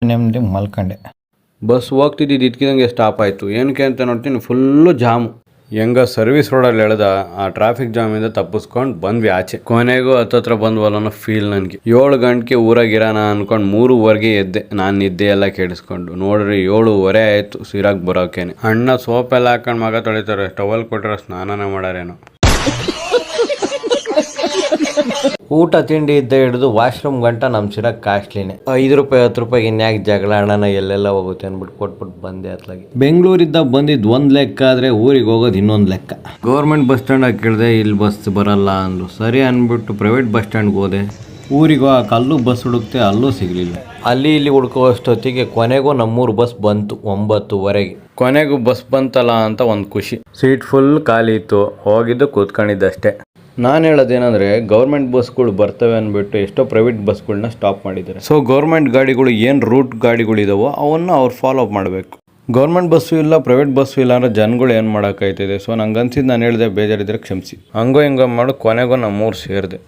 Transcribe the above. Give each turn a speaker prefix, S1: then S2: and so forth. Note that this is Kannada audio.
S1: ನೆಮ್ಮದಿ ಮಲ್ಕೊಂಡೆ.
S2: ಬಸ್ ಹೋಗ್ತಿದ್ದಿದ್ದು ಇದ್ಕಿದಂಗೆ ಸ್ಟಾಪ್ ಆಯಿತು. ಏನಕ್ಕೆ ಅಂತ ನೋಡ್ತೀನಿ, ಫುಲ್ಲು ಜಾಮು. ಹೆಂಗ ಸರ್ವಿಸ್ ರೋಡಲ್ಲಿ ಎಳೆದ ಆ ಟ್ರಾಫಿಕ್ ಜಾಮಿಂದ ತಪ್ಪಿಸ್ಕೊಂಡು ಬಂದ್ವಿ ಆಚೆ. ಕೊನೆಗೂ ಹತ್ತತ್ರ ಬಂದ್ವಲ್ಲ ಅನ್ನೋ ಫೀಲ್ ನನಗೆ. 7 ಗಂಟೆಗೆ ಊರಾಗಿರೋಣ ಅನ್ಕೊಂಡು 3:15 ಎದ್ದೆ. ನಾನು ನಿದ್ದೆ ಎಲ್ಲ ಕೆಡಿಸ್ಕೊಂಡು ನೋಡ್ರಿ 7:15 ಆಯಿತು ಸಿರಾಗ್ ಬರೋಕೇನೆ. ಅಣ್ಣ ಸೋಪೆಲ್ಲ ಹಾಕೊಂಡು ಮಗ ತೊಳಿತಾರೆ, ಟವಲ್ ಕೊಟ್ಟರೆ ಸ್ನಾನನೇ ಮಾಡಾರೇನೋ.
S1: ಊಟ ತಿಂಡಿ ಇದ್ದ ಹಿಡಿದು ವಾಶ್ರೂಮ್ ಗಂಟ ನಮ್ಮ ಸಿರಾಗ್ ಕಾಸ್ಟ್ಲಿನೇ. 5 ರೂಪಾಯಿ 10 ರೂಪಾಯಿಗೆ ಇನ್ಯಾಕೆ ಜಗಳ ಅಣ್ಣನ ಎಲ್ಲೆಲ್ಲ ಹೋಗುತ್ತೆ ಅಂದ್ಬಿಟ್ಟು ಕೊಟ್ಬಿಟ್ಟು ಬಂದೆ ಅತ್ಲಾಗಿ. ಬೆಂಗಳೂರಿಂದ ಬಂದಿದ್ದು ಒಂದು ಲೆಕ್ಕ ಆದರೆ ಊರಿಗೆ ಹೋಗೋದು ಇನ್ನೊಂದು ಲೆಕ್ಕ. ಗೌರ್ಮೆಂಟ್ ಬಸ್ ಸ್ಟ್ಯಾಂಡಾಗಿ ಕೇಳಿದೆ, ಇಲ್ಲಿ ಬಸ್ ಬರಲ್ಲ ಅಂದರು. ಸರಿ ಅಂದ್ಬಿಟ್ಟು ಪ್ರೈವೇಟ್ ಬಸ್ ಸ್ಟ್ಯಾಂಡ್ಗೆ ಹೋದೆ. ಊರಿಗೆ ಹೋಗಕ್ಕೆ ಅಲ್ಲೂ ಬಸ್ ಹುಡುಕ್ತೆ, ಅಲ್ಲೂ ಸಿಗಲಿಲ್ಲ. ಅಲ್ಲಿ ಇಲ್ಲಿ ಹುಡ್ಕೋಷ್ಟೊತ್ತಿಗೆ ಕೊನೆಗೂ ನಮ್ಮೂರು ಬಸ್ ಬಂತು 9:15.
S2: ಕೊನೆಗೂ ಬಸ್ ಬಂತಲ್ಲ ಅಂತ ಒಂದು ಖುಷಿ. ಸೀಟ್ ಫುಲ್ ಖಾಲಿ ಇತ್ತು. ಹೋಗಿದ್ದು ಕೂತ್ಕೊಂಡಿದ್ದಷ್ಟೇ. ನಾನು ಹೇಳೋದೇನೆಂದರೆ, ಗೌರ್ಮೆಂಟ್ ಬಸ್ಗಳು ಬರ್ತವೆ ಅಂದ್ಬಿಟ್ಟು ಎಷ್ಟೋ ಪ್ರೈವೇಟ್ ಬಸ್ಗಳನ್ನ ಸ್ಟಾಪ್ ಮಾಡಿದ್ದಾರೆ. ಸೊ ಗೌರ್ಮೆಂಟ್ ಗಾಡಿಗಳು ಏನು ರೂಟ್ ಗಾಡಿಗಳಿದಾವೋ ಅವನ್ನು ಅವ್ರು ಫಾಲೋ ಅಪ್ ಮಾಡಬೇಕು. ಗೌರ್ಮೆಂಟ್ ಬಸ್ಸು ಇಲ್ಲ, ಪ್ರೈವೇಟ್ ಬಸ್ಸು ಇಲ್ಲ ಅಂದರೆ ಜನಗಳು ಏನು ಮಾಡೋಕ್ಕಾಯ್ತಿದೆ. ಸೊ ನಂಗೆ ಅನ್ಸಿದ್ದು ನಾನು ಹೇಳಿದೆ, ಬೇಜಾರಿದ್ರೆ ಕ್ಷಮಿಸಿ. ಹಂಗೋ ಹಿಂಗೋ ಮಾಡಿ ಕೊನೆಗೂ ನಮ್ಮೂರು ಸೇರಿದೆ.